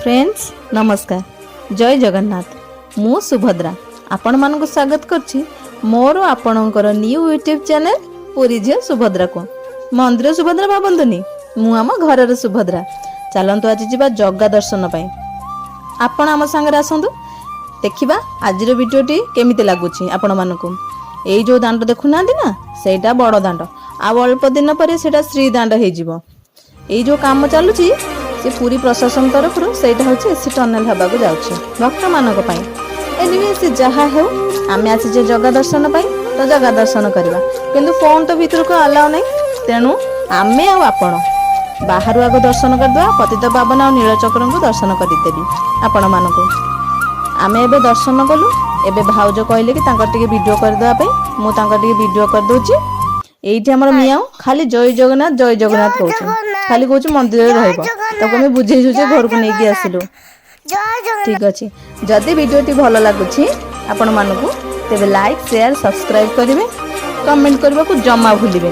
friends नमस्कार जय जगन्नाथ मु सुभद्रा आपण मानक स्वागत करछि मोर आपणकर न्यू यूट्यूब चैनल पुरी झियो सुभद्रा को मंदिर सुभद्रा भाबंतुनी मु आम घर सुभद्रा चलतु आज जीवा जगा दर्शन पाई आपण आम सांगरे आसंतु देखिबा आजिर वीडियोटी केमिति लागुछि आपण मानकु एई जो दांड देखुना ना सेटा बड़ दांड आ अल्प दिन पर सेटा श्री दांड हे जिवो एई जो काम चलुछि से पूरी प्रशासन तरफ सेटा होछि एसी टनल हबा को जाउछि भक्त मानक पई एनिवे से जहा हे आमे आसी जे जगा दर्शन पाई तो जगा दर्शन करबा किंतु फोन तो भीतर को अलाउ नै तेनु आमे आ आपण बाहर आगो दर्शन करदवा पतित पावन और नीलचक्र को दर्शन करदेबी आपण मानक आमे एबे दर्शन कलु एबे भाउज कहले कि तांकर टिके वीडियो करदवा पे मु तांकर टिके वीडियो कर दोछि एइठी हमर मियाओ खाली जय जगन्नाथ कहउछ खाली कहउछ मंदिर रे रहइबो तो हमें बुझे छुचे घर को लेके आसिलु ठीक अछि जदि वीडियोटी भलो लागुछि आपण मानकु तेबे लाइक शेयर सब्सक्राइब करिवे कमेंट करबा को जमा भूलिबे